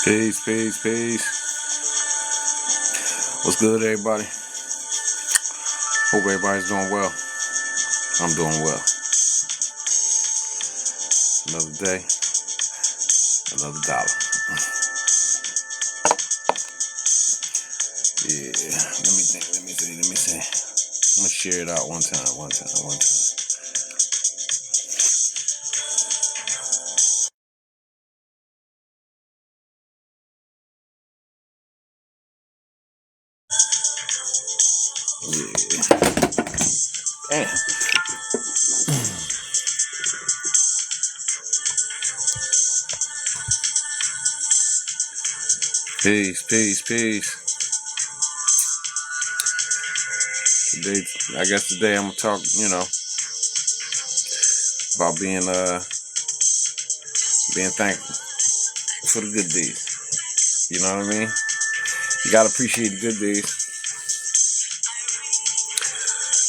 Peace, peace, peace. What's good, everybody? Hope everybody's doing well. I'm doing well. Another day, another dollar. Yeah, let me see. I'm gonna share it out one time. Yeah. Damn. Peace, peace, peace. Today, I guess today I'm gonna talk, about being thankful for the good days. You know what I mean? You gotta appreciate the good days.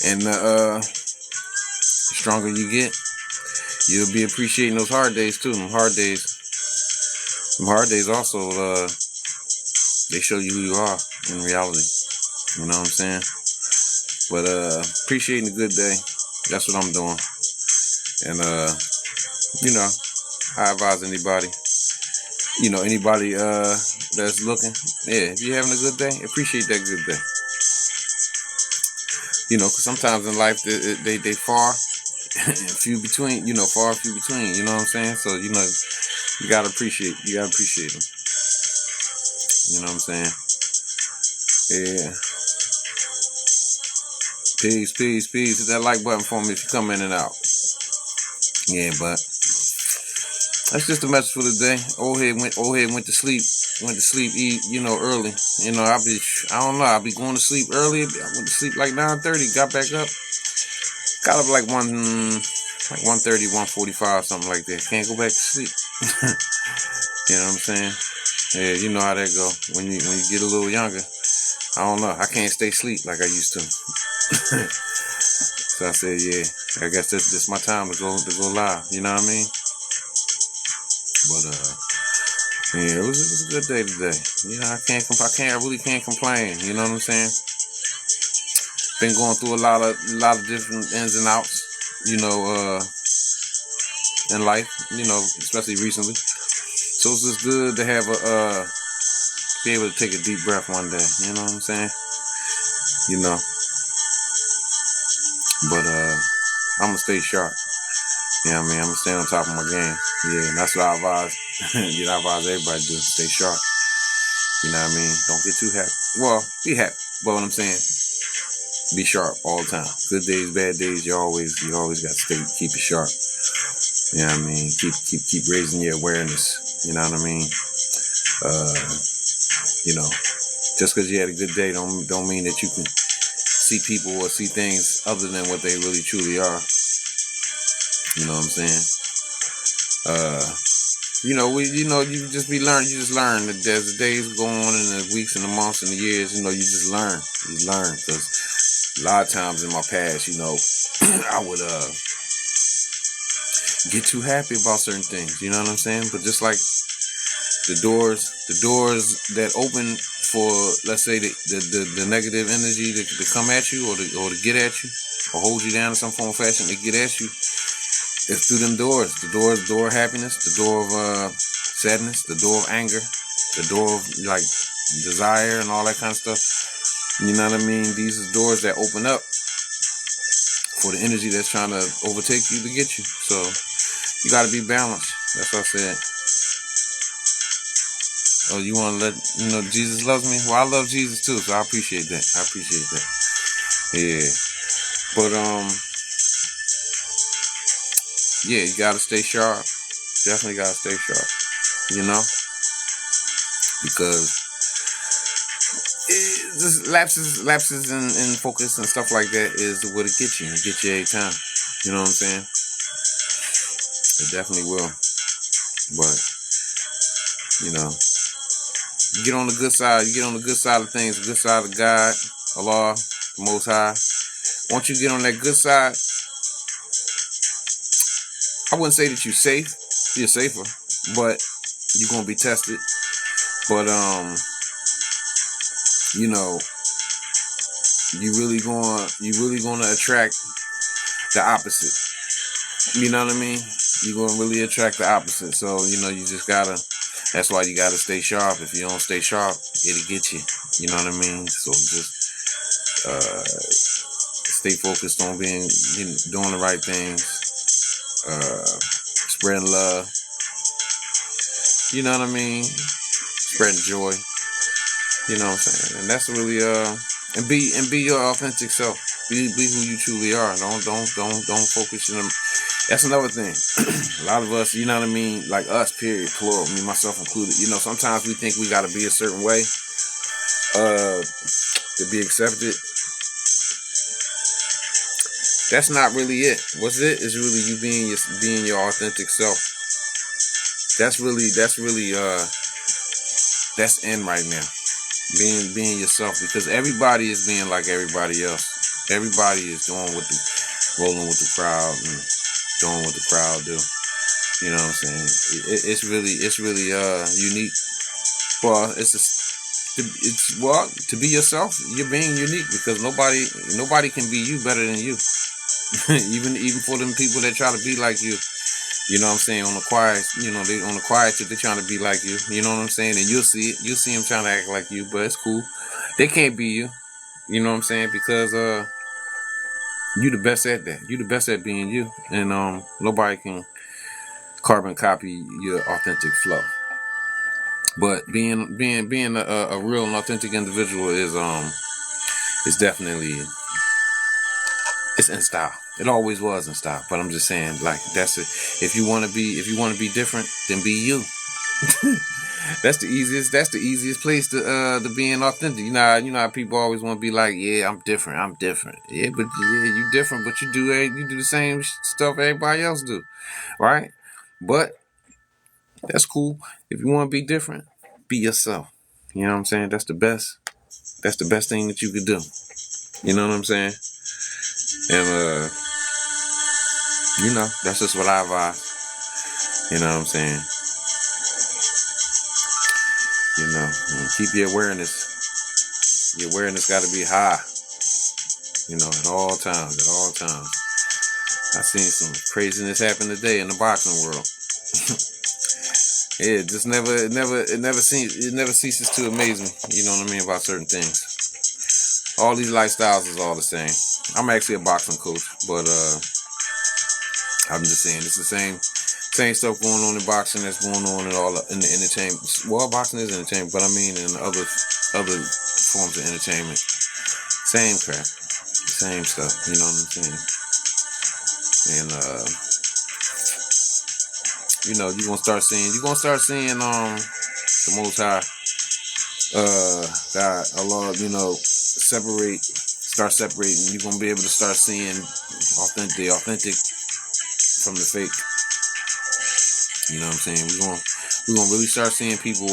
And the stronger you get, you'll be appreciating those hard days too. Them hard days also, they show you who you are in reality. You know what I'm saying? But appreciating the good day, that's what I'm doing. And I advise anybody, that's looking, if you're having a good day, appreciate that good day. Because sometimes in life they far and few between. Far and few between. You know what I'm saying? So you gotta appreciate them. You know what I'm saying? Yeah. Peace, peace, peace. Hit that like button for me if you come in and out. Yeah, but that's just the message for the day. Old head went to sleep. Early. I'll be going to sleep early. I went to sleep like 9:30. Got back up. Got up like 1:30, 1:45, something like that. Can't go back to sleep. You know what I'm saying? Yeah, you know how that go. When you get a little younger, I don't know. I can't stay asleep like I used to. So I said, yeah, I guess this my time to go live. You know what I mean? But yeah, it was a good day today. I really can't complain. You know what I'm saying? Been going through a lot of different ins and outs. In life. Especially recently. So it's just good to have be able to take a deep breath one day. You know what I'm saying? But I'm gonna stay sharp. You know what I mean? I'm gonna stay on top of my game. Yeah, and that's what I advise. I advise everybody to do. Stay sharp. You know what I mean? Don't get too happy. Well, be happy. But what I'm saying, be sharp all the time. Good days, bad days. You always got to keep it sharp. You know what I mean? Keep raising your awareness. You know what I mean? Just because you had a good day don't mean that you can see people or see things other than what they really truly are. You know what I'm saying? You just learn that as the days go on and the weeks and the months and the years, you just learn. You learn, because a lot of times in my past, I would get too happy about certain things. You know what I'm saying? But just like the doors that open for, let's say, the negative energy to come at you or to get at you or hold you down in some form or fashion to get at you. It's through them doors. The door of happiness, the door of sadness, the door of anger, the door of like desire and all that kind of stuff. You know what I mean? These are doors that open up for the energy that's trying to overtake you to get you. So you got to be balanced. That's what I said. Oh, you want to let Jesus loves me? Well, I love Jesus too, so I appreciate that. Yeah, but yeah, you gotta stay sharp. Definitely gotta stay sharp. Because just lapses in focus and stuff like that is what it gets you. It gets you every time. You know what I'm saying? It definitely will. But you get on the good side. You get on the good side of things. The good side of God, Allah, the Most High. Once you get on that good side, I wouldn't say that you're safe. You're safer, but you're gonna be tested. But you know, you really gonna attract the opposite. You know what I mean? You're gonna really attract the opposite. So, you know, you just gotta, that's why you gotta stay sharp. If you don't stay sharp, it'll get you. You know what I mean? So just stay focused on being, you know, doing the right things, spreading love. You know what I mean? Spreading joy. You know what I'm saying? And that's really and be your authentic self. Be who you truly are. Don't focus on them. That's another thing. A lot of us, you know what I mean, like us, period, plural, me, myself included. You know, sometimes we think we got to be a certain way to be accepted. That's not really it. What's it is really you being your authentic self. That's in right now. Being yourself, because everybody is being like everybody else. Everybody is rolling with the crowd and doing what the crowd do. You know what I'm saying? It's really unique. Well, to be yourself. You're being unique because nobody can be you better than you. even for them people that try to be like you. You know what I'm saying? On the quiet, you know, they on the quiet tip, they're trying to be like you. You know what I'm saying? And you'll see it. You'll see them trying to act like you, but it's cool. They can't be you. You know what I'm saying? Because you the best at that. You the best at being you. And nobody can carbon copy your authentic flow. But being a real and authentic individual is definitely, it's in style. It always was in style. But I'm just saying, like, that's it. If you wanna be different, then be you. That's the easiest place to being authentic. You know how people always want to be like, yeah, I'm different. Yeah, but yeah, you different, but you do the same stuff everybody else do, right? But that's cool. If you want to be different, be yourself. You know what I'm saying? That's the best. That's the best thing that you could do. You know what I'm saying? And you know, that's just what I vibe. You know what I'm saying? You know, keep your awareness. Your awareness got to be high. You know, at all times. At all times. I seen some craziness happen today in the boxing world. Yeah, it never ceases to amaze me. You know what I mean, about certain things. All these lifestyles is all the same. I'm actually a boxing coach, but I'm just saying it's the same stuff going on in boxing that's going on in the entertainment. Well, boxing is entertainment, but I mean in other forms of entertainment. Same crap, same stuff. You know what I'm saying? And you know, you're gonna start seeing the Most High, God, Allah, you know, start separating. You're gonna be able to start seeing the authentic from the fake. You know what I'm saying? We're gonna really start seeing people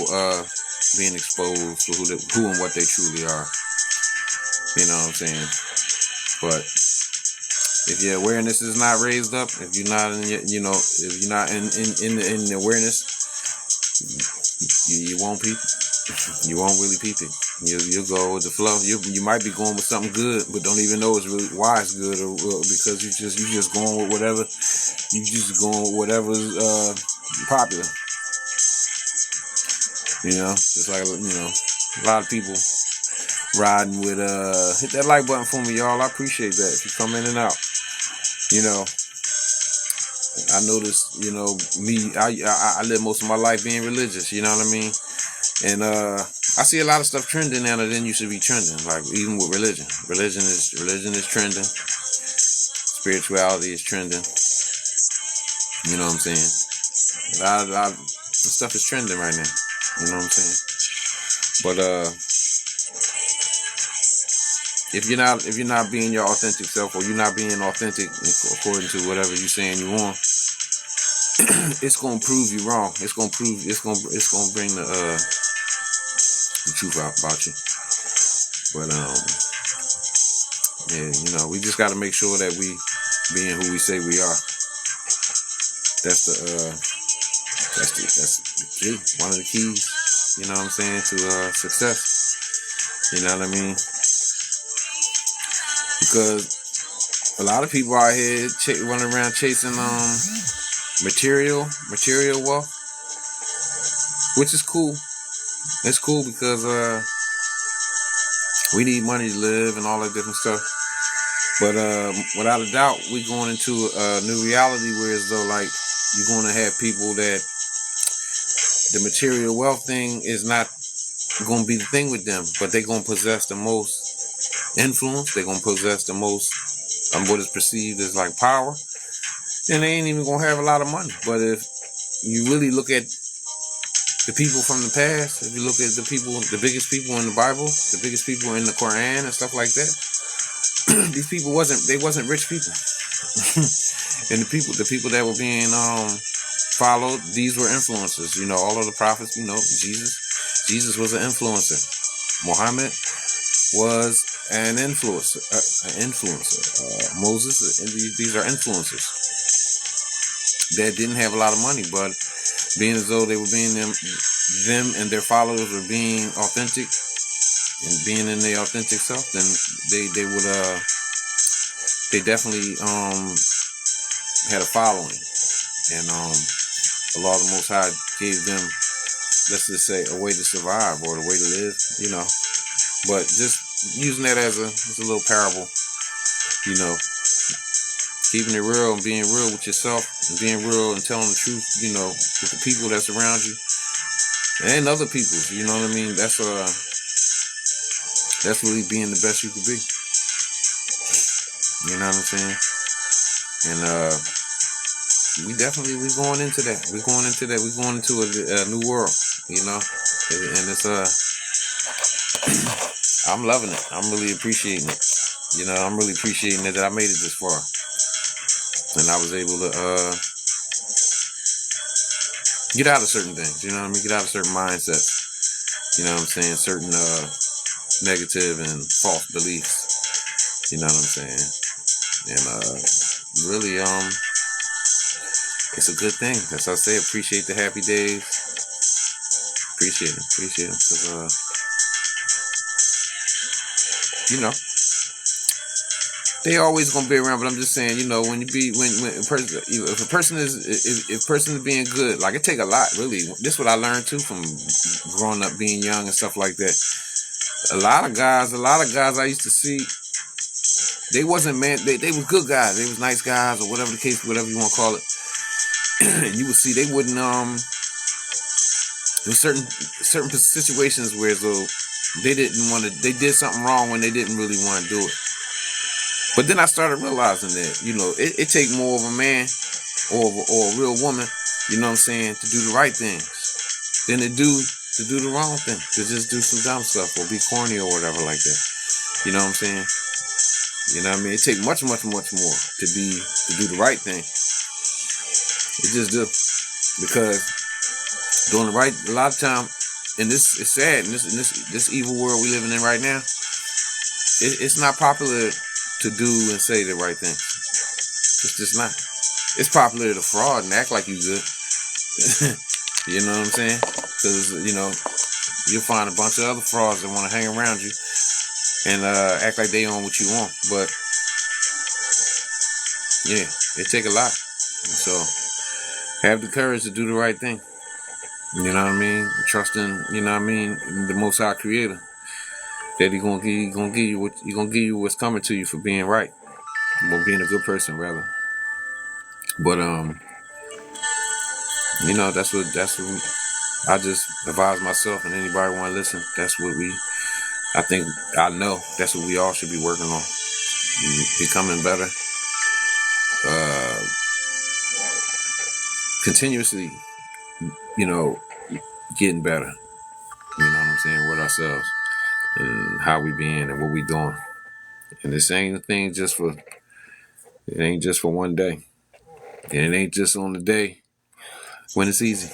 being exposed to who and what they truly are. You know what I'm saying? But if your awareness is not raised up, if you're not in if you're not in the awareness, you won't peep. You won't really peep it. You'll go with the flow. You might be going with something good, but don't even know it's really why it's good, or because you just going with whatever. You just going with whatever's popular. You know, just like, you know, a lot of people riding with hit that like button for me, y'all. I appreciate that. If you come in and out, you know, I noticed, you know, I live most of my life being religious. You know what I mean? And I see a lot of stuff trending now that then you should be trending. Like even with religion, religion is trending. Spirituality is trending. You know what I'm saying? A lot of the stuff is trending right now. You know what I'm saying? But if you're not being your authentic self, or you're not being authentic according to whatever you're saying you want, it's gonna prove you wrong. It's gonna bring the truth out about you. But yeah, you know, we just got to make sure that we being who we say we are. That's the key. One of the keys. you know what I'm saying, to success. You know what I mean? Because a lot of people out here running around chasing material wealth, which is cool. It's cool because we need money to live and all that different stuff. But without a doubt, we're going into a new reality where as though like you're going to have people that the material wealth thing is not going to be the thing with them, but they're going to possess the most influence. They're going to possess the most what is perceived as like power, and they ain't even going to have a lot of money. But if you really look at the people from the past, if you look at the people, the biggest people in the Bible, the biggest people in the Quran and stuff like that, these people wasn't rich people. And the people that were being followed, these were influencers. You know, all of the prophets, you know, Jesus was an influencer. Muhammad was an influencer. Moses, these are influencers that didn't have a lot of money, but being as though they were being them and their followers were being authentic and being in their authentic self, then they would they definitely had a following, and Allah the Most High gave them, let's just say, a way to survive or a way to live, you know. But just using that as a little parable, you know, keeping it real and being real with yourself and being real and telling the truth, you know, with the people that's around you and other people, you know what I mean? That's really being the best you could be. You know what I'm saying? And we going into that. We're going into a new world, you know. And it's I'm loving it. I'm really appreciating it. You know, I'm really appreciating it that I made it this far. And I was able to get out of certain things, you know what I mean? Get out of certain mindsets. You know what I'm saying? Certain negative and false beliefs. You know what I'm saying? And really, it's a good thing. As I say, appreciate the happy days. Appreciate them. Because, you know, they always gonna be around. But I'm just saying, you know, when a person is being good, like it take a lot, really. This is what I learned too from growing up, being young and stuff like that. A lot of guys I used to see, they wasn't they was good guys. They was nice guys or whatever the case, whatever you want to call it. You would see they wouldn't there was certain situations where though they did something wrong when they didn't really want to do it. But then I started realizing that, you know, it take more of a man or a real woman, you know what I'm saying, to do the right things than to do the wrong thing, to just do some dumb stuff or be corny or whatever like that. You know what I'm saying? You know what I mean? It takes much more to do the right thing. It just do. Because doing the right, a lot of time, and this is sad, in this evil world we living in right now, it's not popular to do and say the right thing. It's just not. It's popular to fraud and act like you good. You know what I'm saying? Because, you know, you'll find a bunch of other frauds that want to hang around you and act like they own what you want. But yeah, it take a lot. So have the courage to do the right thing. You know what I mean? Trusting, you know what I mean, the Most High Creator, that He gonna give you what's coming to you for being right, for being a good person, rather. But you know, that's what I just advise myself and anybody want to listen. That's what I know that's what we all should be working on, becoming better, continuously, you know, getting better. You know what I'm saying, with ourselves and how we being and what we doing. And this ain't a thing it ain't just for one day. And it ain't just on the day when it's easy.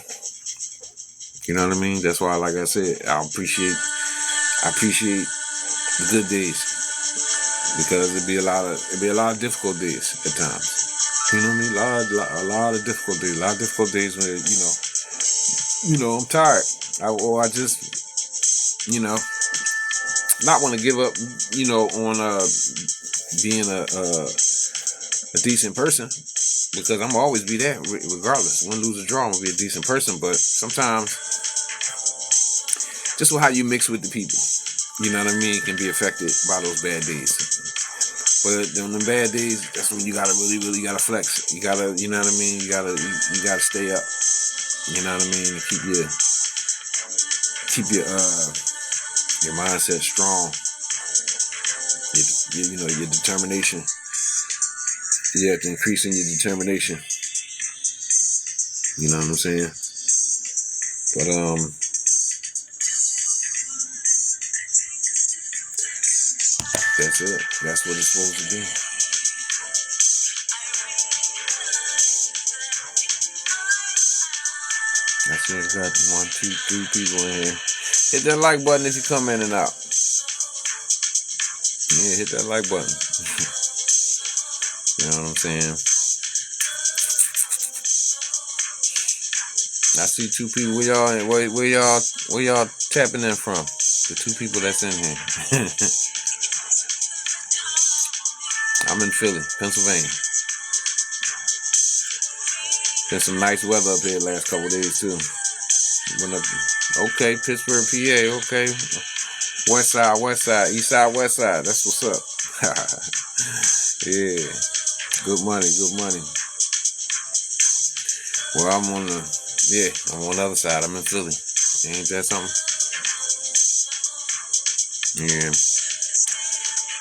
You know what I mean? That's why, like I said, I appreciate the good days, because it'd be a lot of difficult days at times. You know what I mean? A lot of difficult days. A lot of difficult days when, you know, I'm tired. I just, not want to give up, on being a decent person, because I'm always be that regardless. Win, lose, or draw, I'm gonna be a decent person. But sometimes, just with how you mix with the people, can be affected by those bad days. But on the bad days, that's when you gotta really gotta flex. You gotta, you gotta stay up. And keep your mindset strong. Your determination. You have to increase in your determination. You know what I'm saying? But that's it. That's what it's supposed to be. I see I got 1, 2, 3 people in here. Hit that like button if you come in and out. Yeah, hit that like button. You know what I'm saying? I see 2 people. Where y'all tapping in from? The 2 people that's in here. I'm in Philly, Pennsylvania. Been some nice weather up here last couple days too. Okay, Pittsburgh, PA. Okay, West Side, East Side, West Side. That's what's up. Yeah, good money. Well, I'm on the other side. I'm in Philly. Ain't that something? Yeah.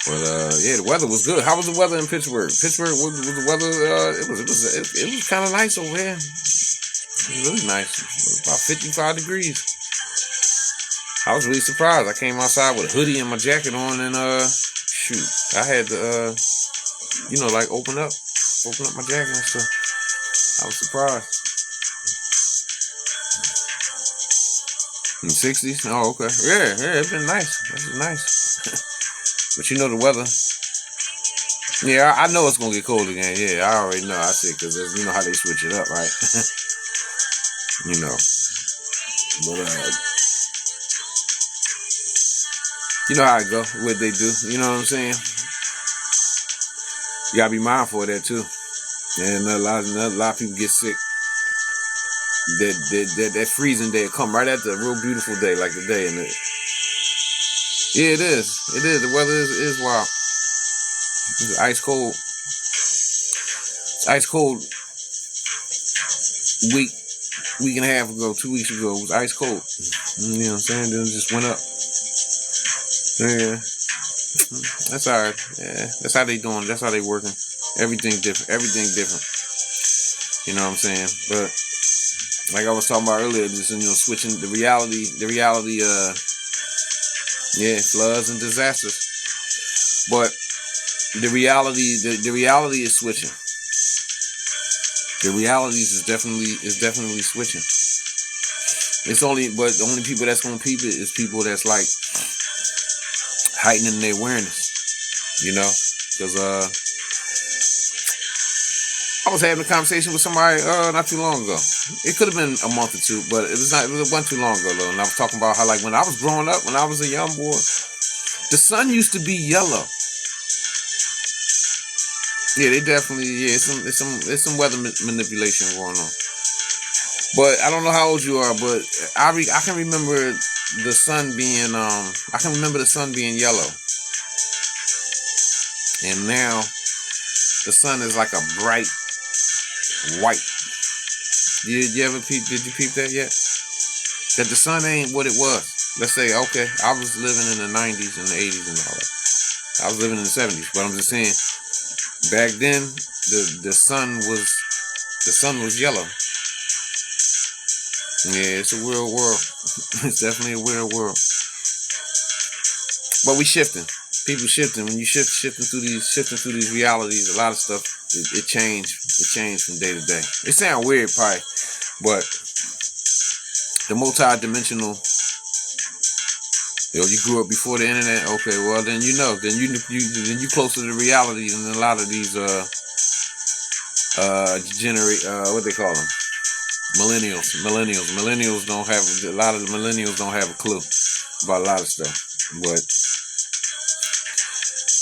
But the weather was good. How was the weather in Pittsburgh? Pittsburgh was the weather. It was kind of nice over here. It was really nice. It was about 55 degrees. I was really surprised. I came outside with a hoodie and my jacket on, and shoot, I had to open up my jacket and stuff. I was surprised. In the 60s? Oh, okay. Yeah, it's been nice. That's nice. But the weather. Yeah, I know it's gonna get cold again. Yeah, I already know. I see, because you know how they switch it up, right? But you know how it go. What they do. You know what I'm saying? You gotta be mindful of that too. And a lot of people get sick. That freezing day come right after a real beautiful day, like today, and yeah, it is. The weather is wild. It's ice cold. It's ice cold. Week and a half ago, 2 weeks ago, it was ice cold. You know what I'm saying? Then it just went up. Yeah, that's all right. Yeah, that's how they doing. That's how they working. Everything different. You know what I'm saying? But like I was talking about earlier, just switching the reality. Floods and disasters. But the reality is switching. The realities is definitely switching. But the only people that's gonna peep it is people that's like heightening their awareness. Because I was having a conversation with somebody not too long ago. It could have been a month or 2, but it wasn't too long ago though. And I was talking about how, like, when I was growing up, when I was a young boy, the sun used to be yellow. Yeah, they definitely. Yeah, it's some weather manipulation going on. But I don't know how old you are, but I can remember the sun being yellow, and now the sun is like a bright white. Did you peep that yet? That the sun ain't what it was. Let's say, okay, I was living in the 90s and the 80s and all that. I was living in the 70s, but I'm just saying, back then the sun was yellow. Yeah, it's a weird world. It's definitely a weird world. But we shifting. People shifting. When you shifting through these realities, a lot of stuff it changed. It changed from day to day. It sounds weird, probably, but the multi-dimensional. You grew up before the internet. Okay, well then you closer to the reality than a lot of these what they call them, Millennials don't have, a lot of the millennials don't have a clue about a lot of stuff, but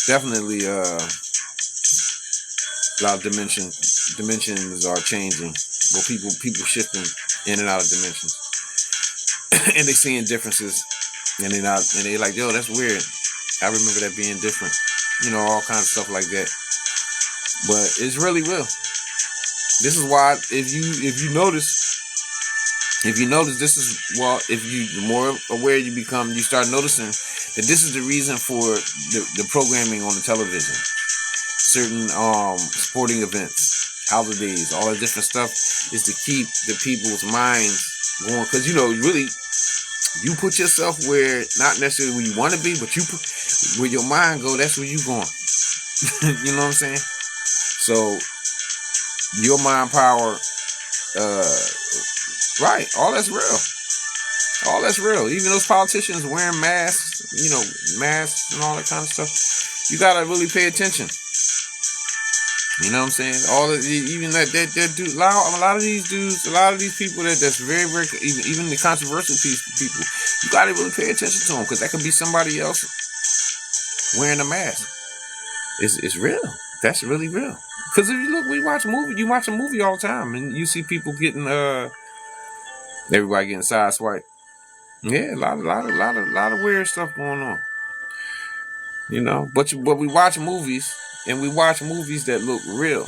definitely a lot of dimensions are changing. Well, people shifting in and out of dimensions, and they seeing differences, and they like, yo, that's weird. I remember that being different, all kinds of stuff like that. But it's really real. This is why, if you notice, this is, well, if you, the more aware you become, you start noticing that this is the reason for the programming on the television. Certain sporting events, holidays, all that different stuff is to keep the people's minds going. Because, really, you put yourself where, not necessarily where you want to be, but you put, where your mind go, that's where you going. You know what I'm saying? So, your mind power, right, all that's real. All that's real. Even those politicians wearing masks, masks and all that kind of stuff. You gotta really pay attention. You know what I'm saying? Even that dude, a lot of these dudes, a lot of these people that's very, very, even the controversial people, you gotta really pay attention to them, because that could be somebody else wearing a mask. It's real. That's really real. Because if you look, you watch a movie all the time, and you see people getting everybody getting sideswiped. Yeah, a lot of weird stuff going on. But we watch movies, and we watch movies that look real.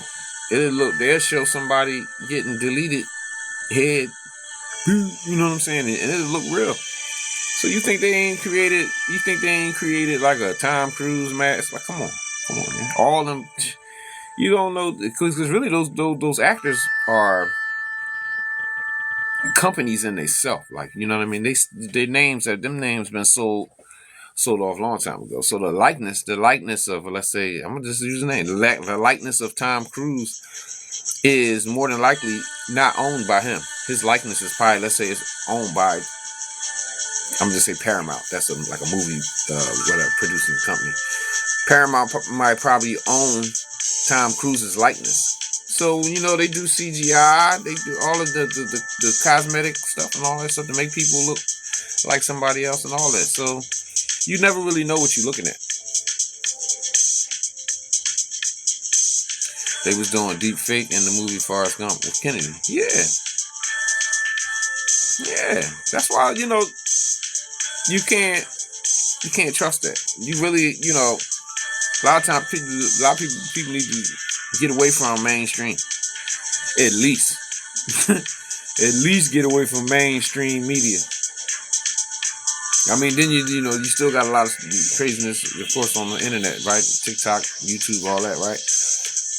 They'll show somebody getting deleted head. You know what I'm saying? And it'll look real. So you think they ain't created like a Tom Cruise mask? Like, come on, man. All of them, you don't know, because really those actors are companies in themselves. Like, you know what I mean? Them names been sold off a long time ago. So the likeness of, let's say, I'm gonna just use the name, the likeness of Tom Cruise is more than likely not owned by him. His likeness is probably, let's say, it's owned by, I'm gonna just say Paramount. That's like a movie, producing company. Paramount might probably own Tom Cruise's likeness. So, they do CGI, they do all of the cosmetic stuff and all that stuff to make people look like somebody else and all that. So you never really know what you're looking at. They was doing deep fake in the movie Forrest Gump with Kennedy. Yeah. That's why, you can't trust that. You really, a lot of times people need to get away from mainstream. At least. At least get away from mainstream media. I mean, then you still got a lot of craziness, of course, on the internet, right? TikTok, YouTube, all that, right?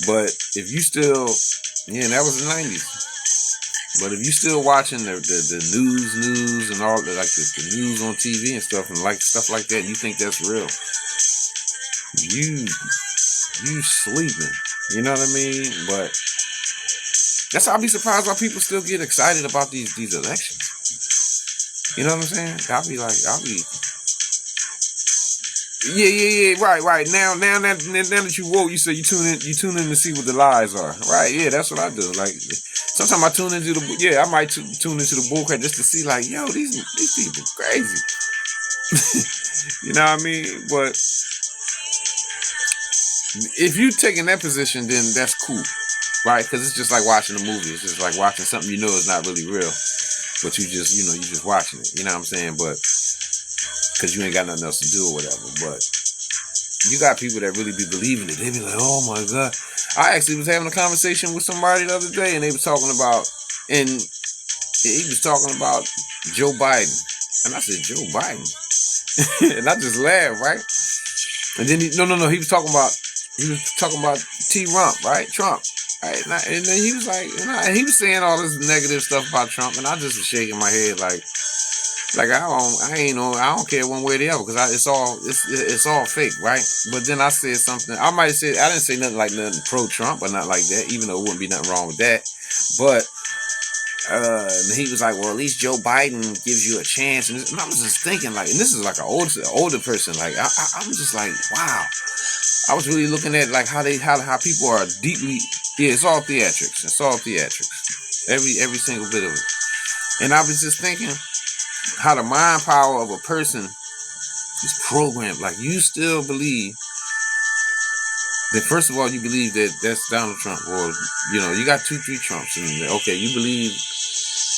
But if you still, that was the 90s. But if you still watching the news and all, like the news on TV and stuff, and like stuff like that, you think that's real, you sleeping. You know what I mean? But that's how I'll be surprised why people still get excited about these elections. You know what I'm saying? Yeah, right. Now that you woke, you say you tune in to see what the lies are. Right, yeah, that's what I do. Like, sometimes I tune into I might tune into the bullcrap just to see, like, yo, these people crazy. You know what I mean? But if you taking that position, then that's cool, right? Because it's just like watching a movie. It's just like watching something is not really real, but you just you just watching it. You know what I'm saying? But because you ain't got nothing else to do or whatever. But you got people that really be believing it. They be like, oh my God. I actually was having a conversation with somebody the other day, and they was talking about, and he was talking about Joe Biden. And I said, Joe Biden? And I just laughed, right? And then he was talking about T-Rump, right? Trump. Right? And then he was like, and he was saying all this negative stuff about Trump, and I just was shaking my head like I don't care one way or the other, because it's all fake, right? But then I said something. I didn't say nothing pro-Trump or nothing like that, even though it wouldn't be nothing wrong with that. But he was like, well, at least Joe Biden gives you a chance. And I was just thinking, like, and this is like an older person. Like, I was just like, wow. I was really looking at like how people are deeply. Yeah, it's all theatrics. Every single bit of it. And I was just thinking how the mind power of a person is programmed. Like, you still believe that, first of all, you believe that that's Donald Trump, or, you got 2-3 Trumps, and okay, you believe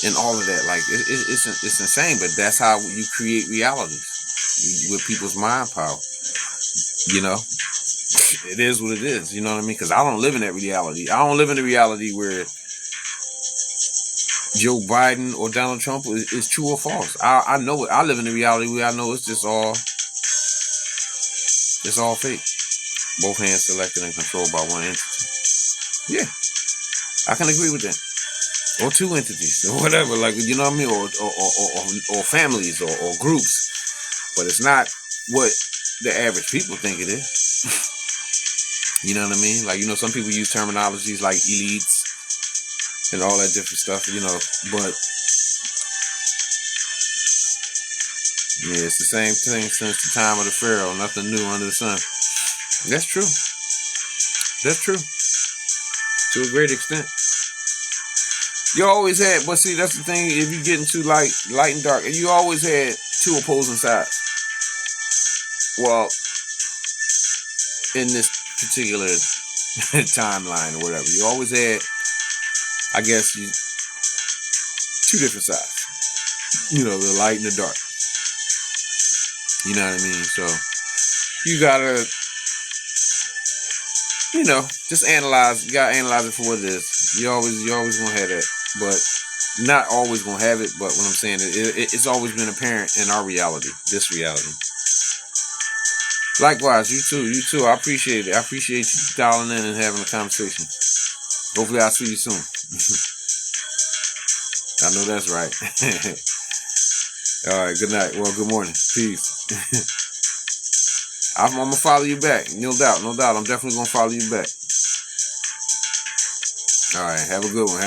in all of that. Like, it's insane, but that's how you create realities with people's mind power. It is what it is. You know what I mean? Because I don't live in that reality. I don't live in a reality where Joe Biden or Donald Trump is true or false. I know it. I live in a reality where I know it's all fake. Both hands selected and controlled by one entity. Yeah, I can agree with that. Or 2 entities, or whatever. Like, you know what I mean? Or families, or groups. But it's not what the average people think it is. You know what I mean? Like, some people use terminologies like elites and all that different stuff, but yeah, it's the same thing since the time of the Pharaoh. Nothing new under the sun. That's true. That's true. To a great extent. You always had, but see, that's the thing, if you get into light and dark, you always had 2 opposing sides. Well, in this particular timeline or whatever, you always had, I guess, 2 different sides. The light and the dark. You know what I mean? So, you gotta, just analyze. You gotta analyze it for what it is. You always gonna have that, but not always gonna have it. But what I'm saying is, it's always been apparent in our reality, this reality. Likewise, you too. I appreciate it. I appreciate you dialing in and having a conversation. Hopefully, I'll see you soon. I know that's right. All right. Good night. Well, good morning. Peace. I'm gonna follow you back. No doubt. I'm definitely gonna follow you back. All right. Have a good one.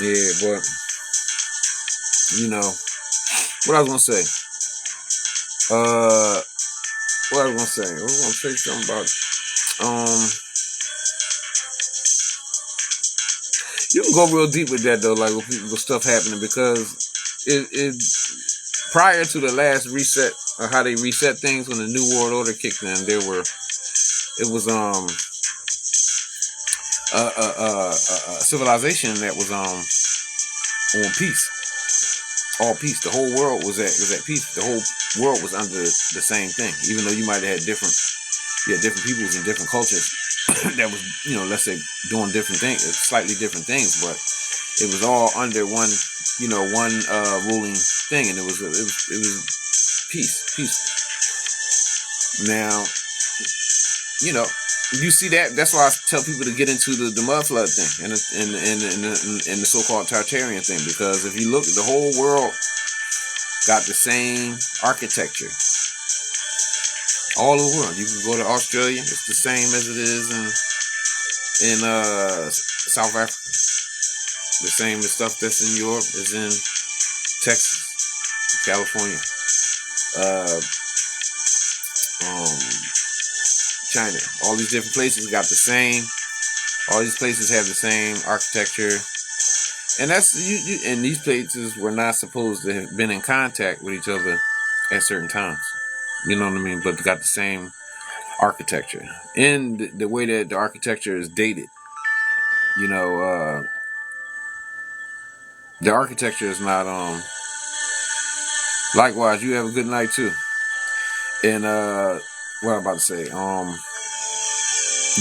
Yeah, but what I was gonna say. What I was gonna say. I was gonna say something about. You can go real deep with that though, like with stuff happening, because it prior to the last reset, or how they reset things when the New World Order kicked in, it was a civilization that was on peace, all peace. The whole world was at peace. The whole world was under the same thing, even though you might have had different peoples and different cultures that was, let's say, doing different things, slightly different things, but it was all under one ruling thing, and it was peaceful. Now, you see that. That's why I tell people to get into the mud flood thing and the so-called Tartarian thing, because if you look, the whole world got the same architecture. All over the world. You can go to Australia. It's the same as it is in South Africa. The same as stuff that's in Europe is in Texas, California, China. All these different places got the same. All these places have the same architecture, and that's and these places were not supposed to have been in contact with each other at certain times. You know what I mean? But they got the same architecture, and the way that the architecture is dated. The architecture is not likewise, you have a good night too. And what I'm about to say,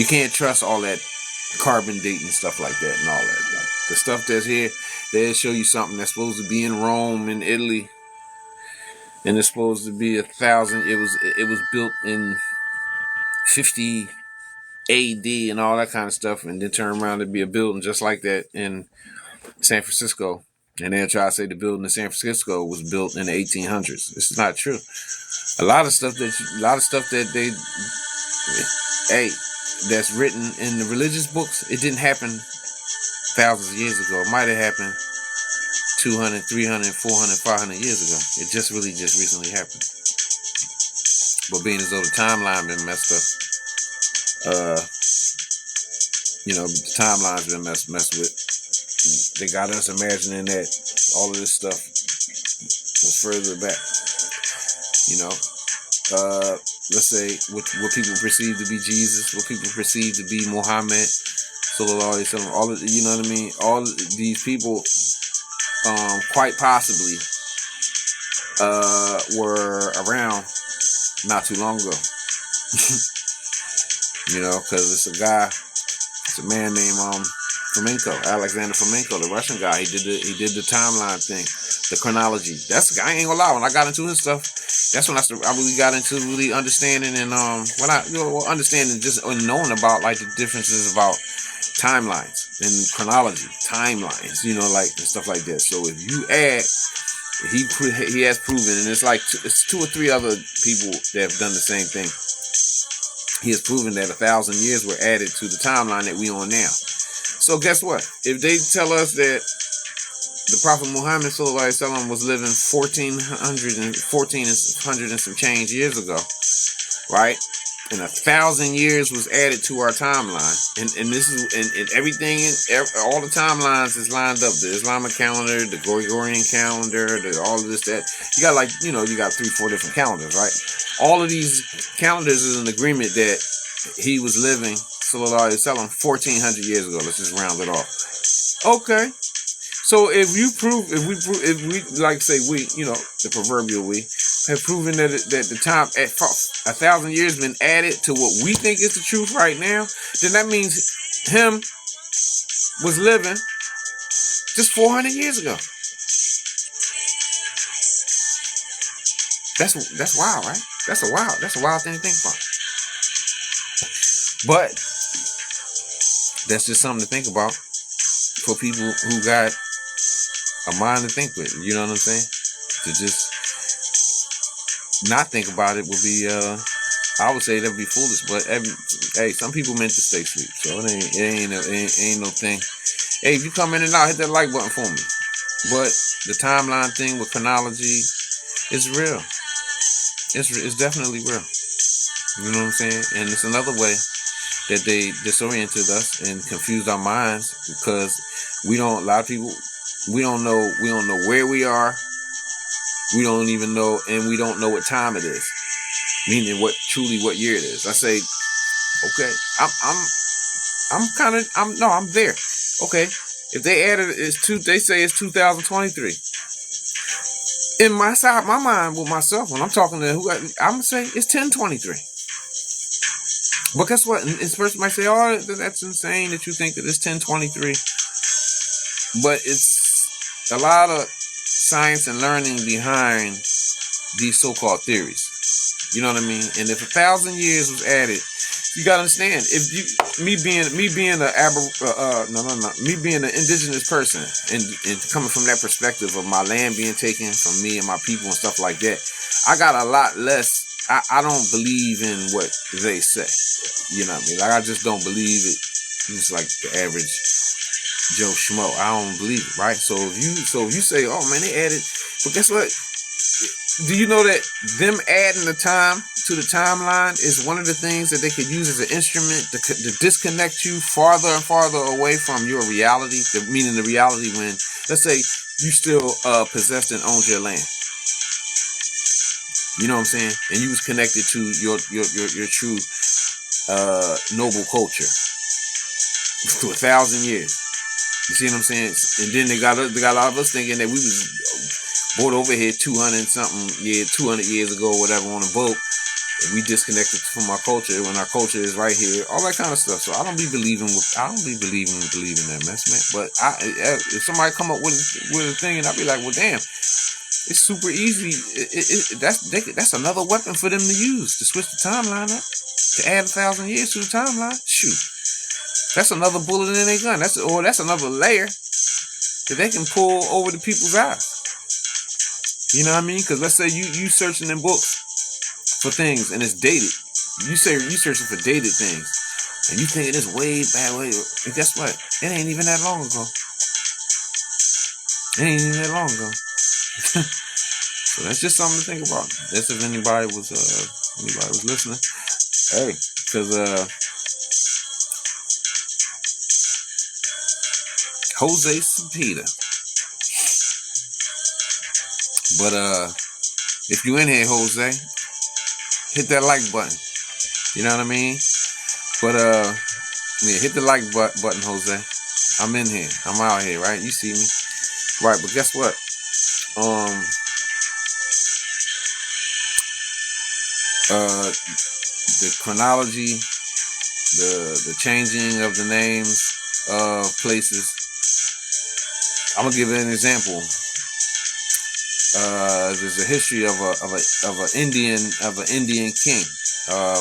you can't trust all that carbon dating stuff like that and all that. Like, the stuff that's here, they'll show you something that's supposed to be in Rome and Italy, and it's supposed to be 1,000. It was built in 50 AD and all that kind of stuff, and then turn around to be a building just like that in San Francisco. And they'll try to say the building in San Francisco was built in the 1800s. This is not true. A lot of stuff that they, that's written in the religious books, it didn't happen thousands of years ago. It might have happened 200, 300, 400, 500 years ago. It just recently happened. But being as though the timeline been messed up, the timeline's been messed with. They got us imagining that all of this stuff was further back. Let's say what people perceive to be Jesus, what people perceive to be Muhammad, sallallahu alaihi wasallam, all of, you know what I mean? All of these people, quite possibly, were around not too long ago. Because it's a man named Fomenko, Alexander Fomenko, the Russian guy. He did the timeline thing, the chronology. I ain't gonna lie. When I got into his stuff, that's when I really got into really understanding and understanding just knowing about like the differences about timelines and chronology, timelines, and stuff like that. So if you add, he has proven, and it's 2 or 3 other people that have done the same thing. He has proven that 1,000 years were added to the timeline that we on now. So guess what? If they tell us that the Prophet Muhammad sallallahu alaihi wasallam was living 1400 and some change years ago, right? And 1,000 years was added to our timeline, and this is and everything, all the timelines is lined up. The Islamic calendar, the Gregorian calendar, all of this, that you got you got 3-4 different calendars, right? All of these calendars is an agreement that he was living sallallahu alaihi wasallam 1,400 years ago. Let's just round it off. Okay. So if we like say we, the proverbial we, have proven that the time at 1,000 years been added to what we think is the truth right now, then that means him was living just 400 years ago. That's wild, right? That's a wild thing to think about. But that's just something to think about for people who got a mind to think with. You know what I'm saying? To just not think about it would be, I would say that would be foolish. But hey, some people meant to stay asleep, so it ain't no thing. Hey, if you come in and out, hit that like button for me. But the timeline thing with chronology is real. It's definitely real. You know what I'm saying? And it's another way that they disoriented us and confused our minds, because a lot of people, we don't know where we are. We don't even know, and we don't know what time it is. Meaning what year it is. I say, okay, I'm there. Okay. If they added they say it's 2023. In my mind with myself, when I'm talking to I'm gonna say it's 1023. But guess what? This person might say, oh, that's insane that you think that it's 1023. But it's a lot of science and learning behind these so-called theories. You know what I mean? And if 1,000 years was added, you gotta understand. Me being an indigenous person and coming from that perspective of my land being taken from me and my people and stuff like that, I got a lot less. I don't believe in what they say. You know what I mean? Like, I just don't believe it. It's like the average Joe Schmo. I don't believe it, right? So if you say, oh man, they added, but guess what? Do you know that them adding the time to the timeline is one of the things that they could use as an instrument to disconnect you farther and farther away from your reality? Meaning the reality when, let's say, you still possessed and owned your land. You know what I'm saying? And you was connected to your true noble culture to 1,000 years. You see what I'm saying? And then they got a lot of us thinking that we was brought over here 200 years ago, or whatever, on a boat. And we disconnected from our culture when our culture is right here. All that kind of stuff. So I don't be believing that mess, man. But if somebody come up with a thing, and I be like, well, damn, it's super easy. That's another weapon for them to use to switch the timeline up, to add 1,000 years to the timeline. Shoot, that's another bullet in their gun. That's another layer that they can pull over the people's eyes. You know what I mean? Because let's say you searching in books for things and it's dated. You searching for dated things, and you thinking it's way back. And guess what? It ain't even that long ago. So that's just something to think about. That's if anybody was listening. Hey, because Jose Cepeda. But if you in here, Jose, hit that like button. You know what I mean? But yeah, hit the like button, Jose. I'm in here. I'm out here, right? You see me, right? But guess what? The chronology, the changing of the names of places. I'm gonna give an example. There's a history of an Indian king,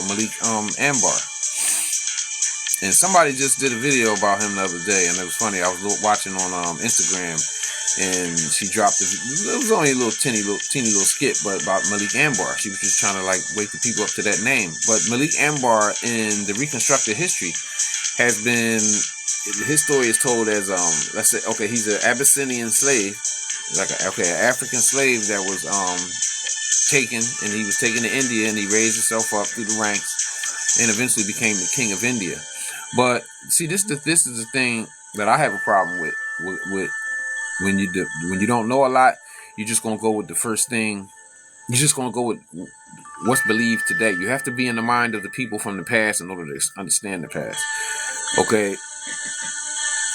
Malik Ambar, and somebody just did a video about him the other day, and it was funny. I was watching on Instagram, and she dropped it. It was only a teeny little skit, but about Malik Ambar. She was just trying to like wake the people up to that name. But Malik Ambar in the reconstructed history has been. His story is told as let's say, okay, he's an Abyssinian slave, like an African slave that was taken, and he was taken to India, and he raised himself up through the ranks, and eventually became the king of India. But see, this is the thing that I have a problem with when you don't know a lot, you're just gonna go with the first thing. You're just gonna go with what's believed today. You have to be in the mind of the people from the past in order to understand the past. Okay.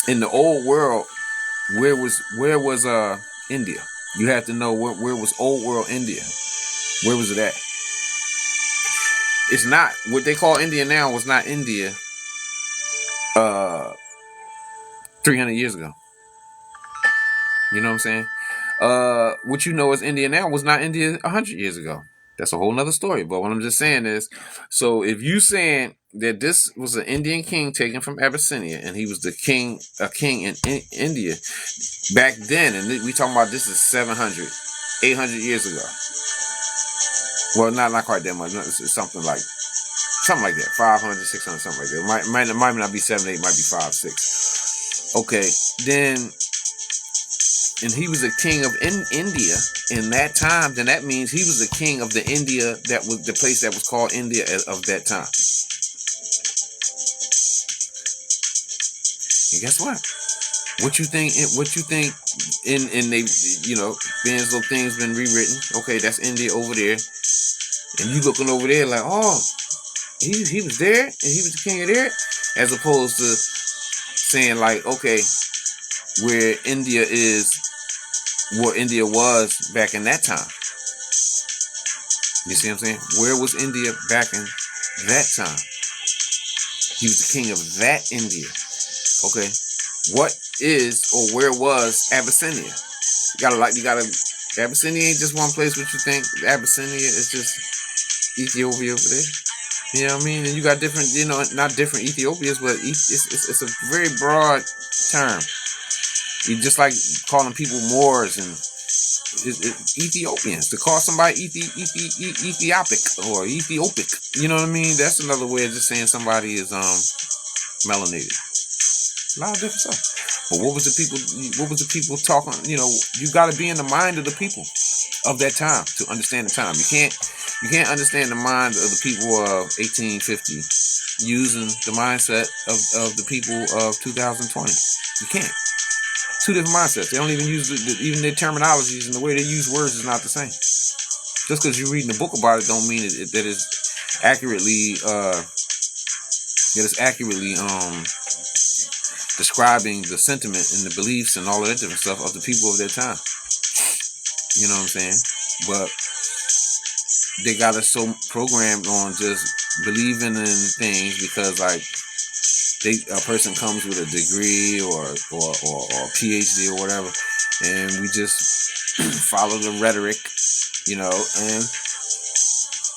In the old world, where was India? You have to know where was old world India. Where was it at? It's not what they call India now. Was not India 300 years ago. You know what I'm saying? What you know as India now was not India 100 years ago. That's a whole nother story. But what I'm just saying is, so if you saying that this was an Indian king taken from Abyssinia, and he was a king in India back then, and we talking about this is 700, 800 years ago. Well, not quite that much. It's something like that, 500, 600, something like that. It might not be 7, 8, might be 5, 6. Okay, then. And he was a king of India in that time, then that means he was the king of the India that was the place that was called India of that time. And guess what? What you think in they, Ben's little thing's been rewritten. Okay, that's India over there. And you looking over there like, oh, he was there and he was the king of there, as opposed to saying like, okay, where India is, what India was back in that time. You see what I'm saying? Where was India back in that time? He was the king of that India. Okay. What is or where was Abyssinia? You gotta Abyssinia ain't just one place. What you think Abyssinia is just Ethiopia over there? You know what I mean? And you got different, not different Ethiopias, but it's a very broad term. You just like calling people Moors and Ethiopians. To call somebody Ethiopic or Ethiopic, you know what I mean? That's another way of just saying somebody is melanated. A lot of different stuff. But what was the people talking? You got to be in the mind of the people of that time to understand the time. You can't understand the mind of the people of 1850 using the mindset of the people of 2020. You can't. Two different mindsets. They don't even use even their terminologies, and the way they use words is not the same. Just because you're reading a book about it don't mean that it's accurately describing the sentiment and the beliefs and all of that different stuff of the people of their time. You know what I'm saying? But they got us so programmed on just believing in things because like a person comes with a degree or PhD or whatever, and we just follow the rhetoric, and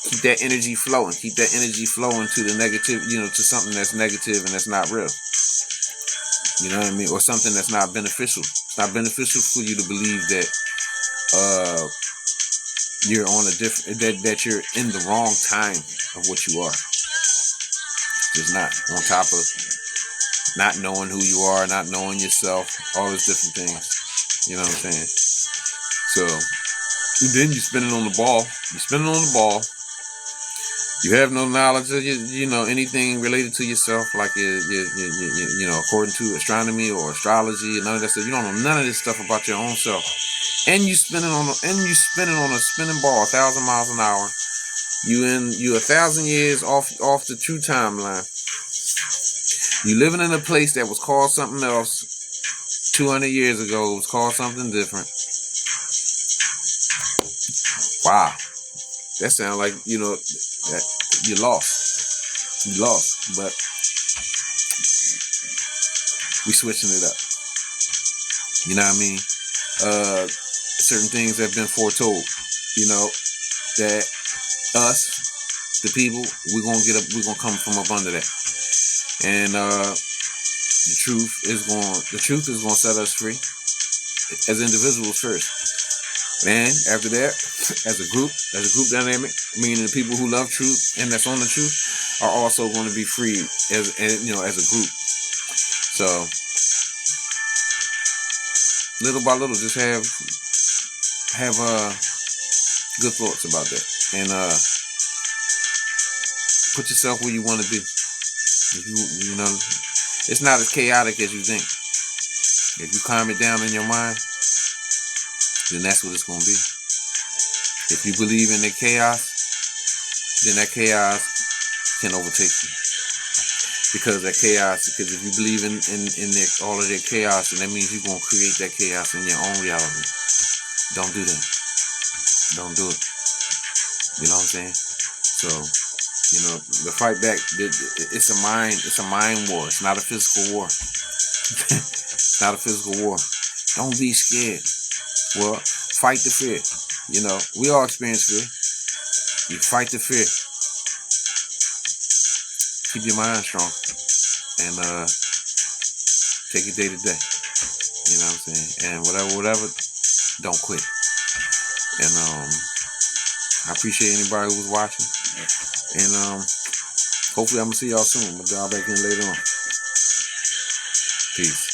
keep that energy flowing. Keep that energy flowing to the negative, to something that's negative and that's not real. You know what I mean? Or something that's not beneficial. It's not beneficial for you to believe that you're on a different, that you're in the wrong time of what you are. Just not. On top of not knowing who you are, not knowing yourself, all those different things. You know what I'm saying? So then you're spinning on the ball. You have no knowledge of anything related to yourself, like according to astronomy or astrology and none of that stuff. You don't know none of this stuff about your own self, and you spinning on a spinning ball 1,000 miles an hour. You 1,000 years off the true timeline. You living in a place that was called something else 200 years ago. It was called something different. Wow, that sounds like that you lost. You lost, but we switching it up. You know what I mean? Certain things have been foretold. That us, the people, we're gonna come from up under that, and the truth is gonna set us free as individuals first. And after that, as a group dynamic, meaning the people who love truth and that's on the truth are also going to be free as a group. So little by little, just have good thoughts about that, and put yourself where you want to be. It's not as chaotic as you think. If you calm it down in your mind, then that's what it's going to be. If you believe in the chaos, then that chaos can overtake you. Because if you believe in all of their chaos, then that means you're going to create that chaos in your own reality. Don't do that. Don't do it. You know what I'm saying? So, the fight back, it's a mind war. It's not a physical war. It's not a physical war. Don't be scared. Well, fight the fear. We all experience fear. You fight the fear. Keep your mind strong. And take it day to day. You know what I'm saying? And whatever, don't quit. And I appreciate anybody who was watching. And hopefully I'm gonna see y'all soon. I'm gonna dial back in later on. Peace.